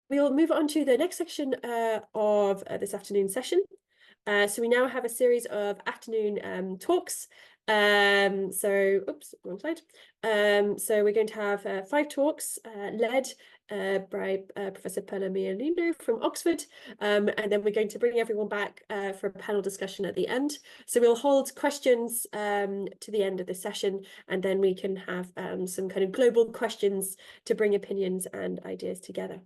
we'll move on to the next section of this afternoon session. So we now have a series of afternoon talks. Oops, wrong slide. So we're going to have 5 talks led by Professor Perla Maiolino from Oxford, and then we're going to bring everyone back for a panel discussion at the end. So we'll hold questions to the end of the session, and then we can have some kind of global questions to bring opinions and ideas together.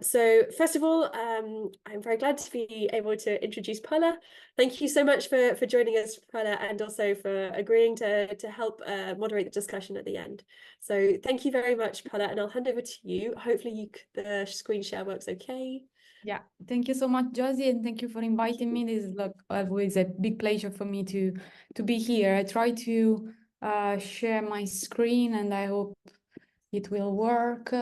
So first of all, I'm very glad to be able to introduce Perla. Thank you so much for joining us, Perla, and also for agreeing to help moderate the discussion at the end. So thank you very much, Perla, and I'll hand over to you. Hopefully the screen share works okay. Yeah, thank you so much, Josie, and thank you for inviting me. This is like always a big pleasure for me to be here. I try to share my screen, and I hope it will work.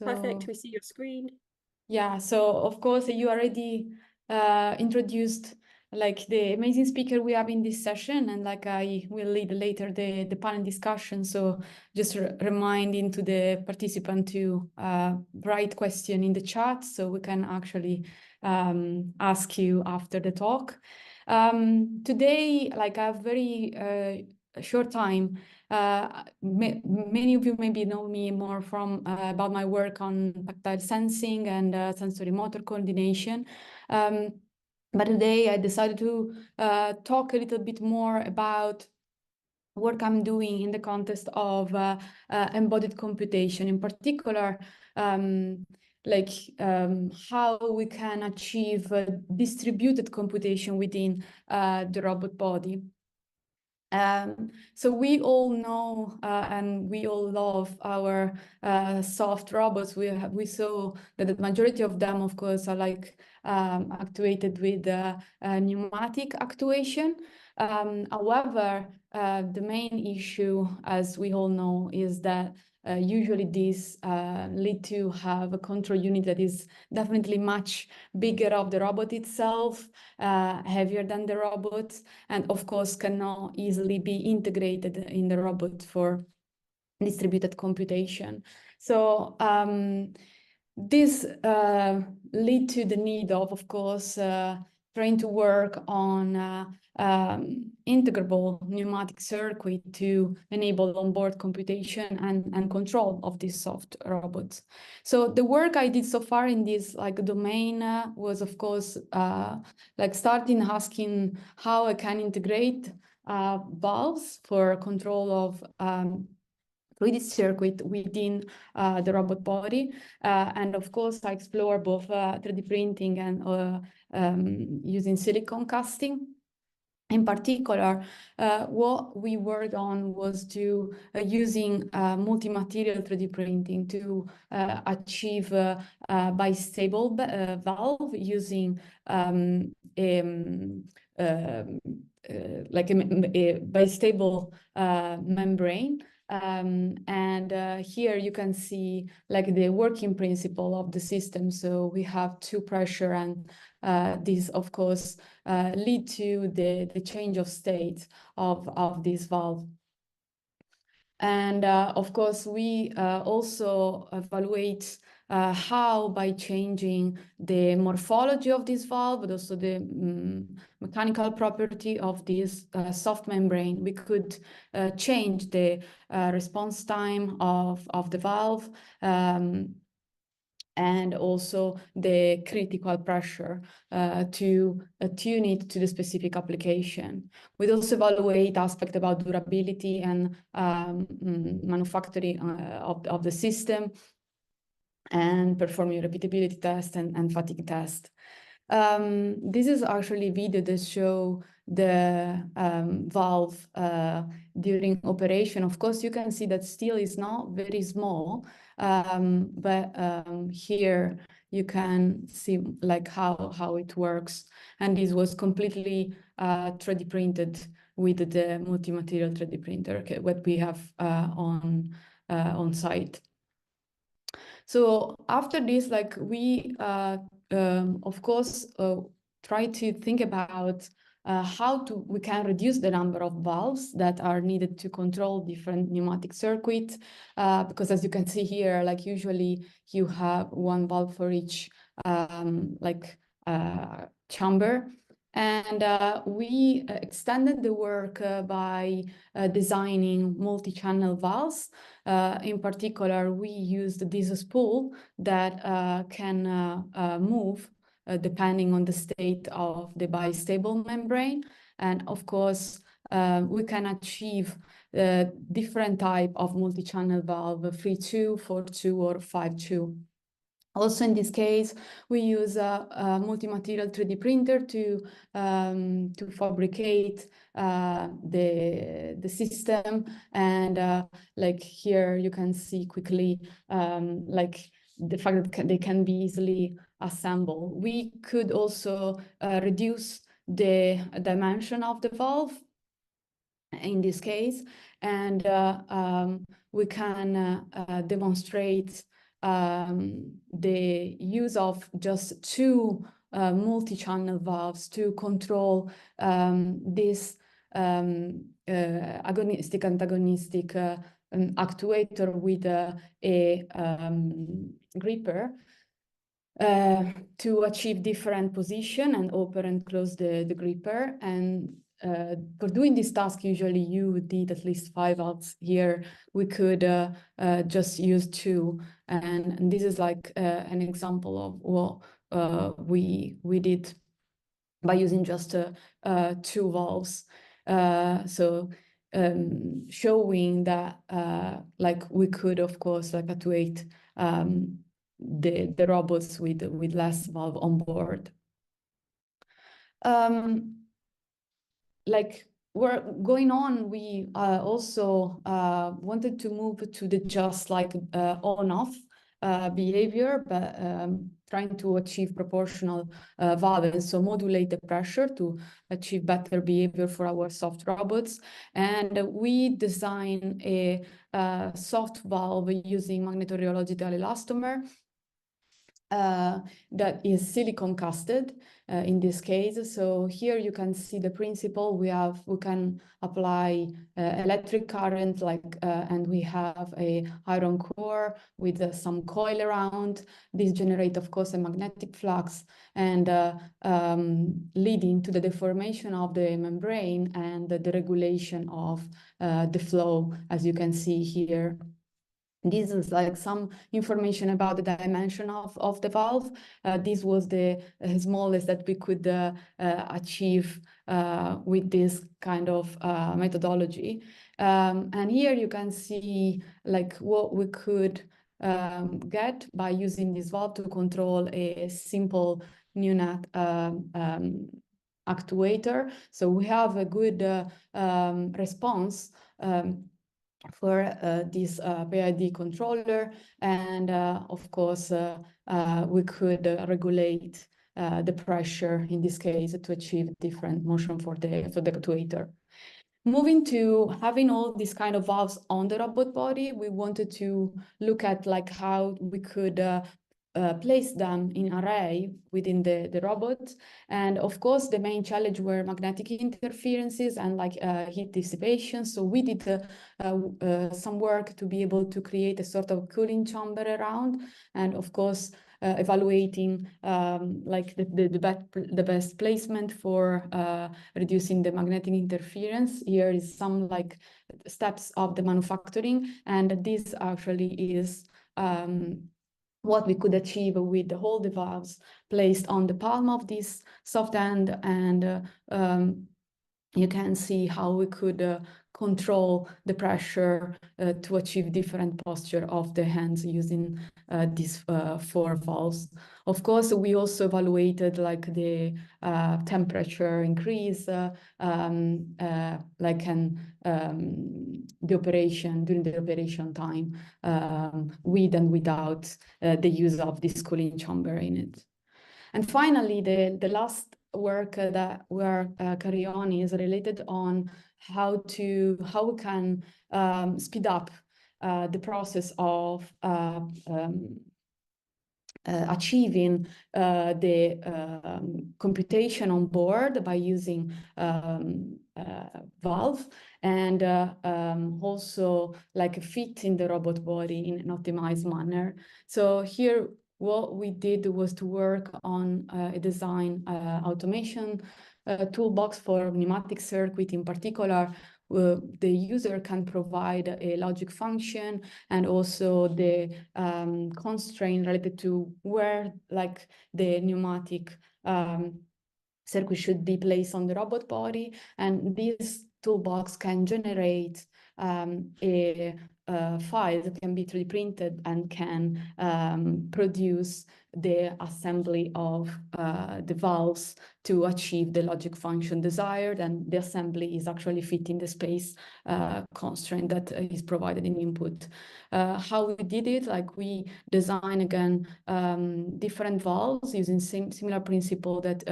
Perfect, we see your screen. Yeah, so of course you already introduced like the amazing speaker we have in this session, and like I will lead later the panel discussion. So just reminding to the participant to write question in the chat so we can actually ask you after the talk. Today, like I have very short time. Many of you maybe know me more from about my work on tactile sensing and sensory motor coordination. But today I decided to talk a little bit more about work I'm doing in the context of embodied computation, in particular, how we can achieve distributed computation within the robot body. So we all know and we all love our soft robots. We saw that the majority of them, of course, are like actuated with pneumatic actuation. However, the main issue, as we all know, is that usually these lead to have a control unit that is definitely much bigger of the robot itself, heavier than the robot, and of course cannot easily be integrated in the robot for distributed computation. So this lead to the need of course, trying to work on integrable pneumatic circuit to enable onboard computation and control of these soft robots. So the work I did so far in this like domain was of course like starting asking how I can integrate valves for control of fluid circuit within the robot body. And of course, I explore both 3D printing and using silicon casting. In particular, what we worked on was to using multi-material 3D printing to achieve a bistable valve using like a bistable membrane. And here you can see like the working principle of the system. So we have 2 pressure, and these of course lead to the change of state of this valve. And of course we also evaluate how by changing the morphology of this valve, but also the mechanical property of this soft membrane, we could change the response time of the valve, and also the critical pressure to tune it to the specific application. We also evaluate aspects about durability and manufacturing of the system, and performing repeatability test and fatigue test. This is actually a video that show the valve during operation. Of course, you can see that still is not very small, but here you can see like how it works. And this was completely 3D printed with the multi-material 3D printer, okay, what we have on site. So after this, like we, of course, try to think about we can reduce the number of valves that are needed to control different pneumatic circuits, because as you can see here, like usually you have one valve for each chamber. And we extended the work by designing multi-channel valves. In particular, we used this spool that can move depending on the state of the bistable membrane. And of course, we can achieve different type of multi-channel valve, 3-2, 4-2, or 5-2. Also in this case, we use a multi-material 3D printer to fabricate the system. And like here, you can see quickly like the fact that they can be easily assembled. We could also reduce the dimension of the valve in this case, and we can demonstrate the use of just two multi-channel valves to control this agonistic-antagonistic actuator with a gripper to achieve different position and open and close the gripper. And for doing this task, usually you would need at least 5 valves. Here we could just use 2, and this is like an example of what we did by using just 2 valves. So showing that like we could of course like actuate the robots with less valve on board. Like we're going on, we also wanted to move to the just like on-off behavior, but trying to achieve proportional valves, so modulate the pressure to achieve better behavior for our soft robots. And we design a soft valve using magnetorheological elastomer that is silicon casted in this case. So here you can see the principle. We can apply electric current, like and we have a iron core with some coil around. This generate, of course, a magnetic flux and leading to the deformation of the membrane and the regulation of the flow, as you can see here. This is like some information about the dimension of the valve. This was the smallest that we could achieve with this kind of methodology. And here you can see like what we could get by using this valve to control a simple NUNAT actuator. So we have a good response for this PID controller, and of course we could regulate the pressure in this case to achieve different motion for the actuator. Moving to having all these kind of valves on the robot body, we wanted to look at like how we could place them in array within the robot. And of course, the main challenge were magnetic interferences and like heat dissipation. So we did some work to be able to create a sort of cooling chamber around, and of course, evaluating like the best placement for reducing the magnetic interference. Here is some like steps of the manufacturing, and this actually is what we could achieve with all the valves placed on the palm of this soft end. And you can see how we could control the pressure to achieve different posture of the hands using these 4 valves. Of course, we also evaluated like the temperature increase, like the operation during the operation time, with and without the use of this cooling chamber in it. And finally, the last work that we're carrying on is related on how we can speed up the process of achieving the computation on board by using valve, and also like fit in the robot body in an optimized manner. So here what we did was to work on a design automation toolbox for pneumatic circuit. In particular, the user can provide a logic function and also the constraint related to where like the pneumatic circuit should be placed on the robot body. And this toolbox can generate a file that can be 3D printed and can produce the assembly of the valves to achieve the logic function desired, and the assembly is actually fitting the space constraint that is provided in input. How we did it, like we design again different valves using similar principle that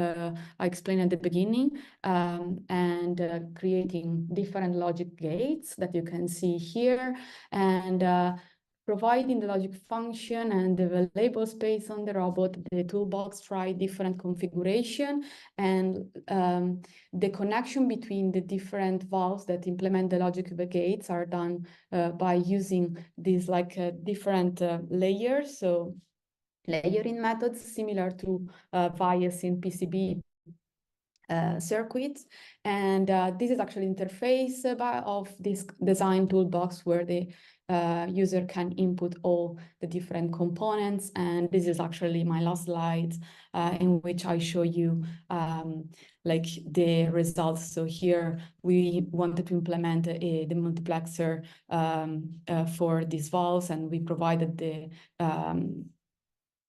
I explained at the beginning, and creating different logic gates that you can see here, and providing the logic function and the label space on the robot. The toolbox try different configuration, and the connection between the different valves that implement the logic of the gates are done by using these like different layers. So layering methods similar to VALVES in PCB circuits, and this is actually interface of this design toolbox where the user can input all the different components. And this is actually my last slide in which I show you like the results. So here we wanted to implement the multiplexer for these valves, and we provided the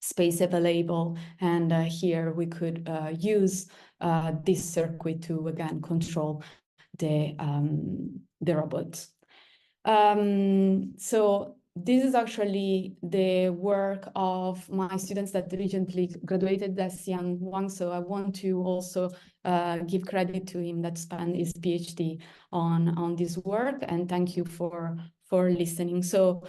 space available, and here we could use this circuit to again control the robots. So this is actually the work of my students that recently graduated as young one. So I want to also give credit to him that spent his PhD on this work, and thank you for listening. So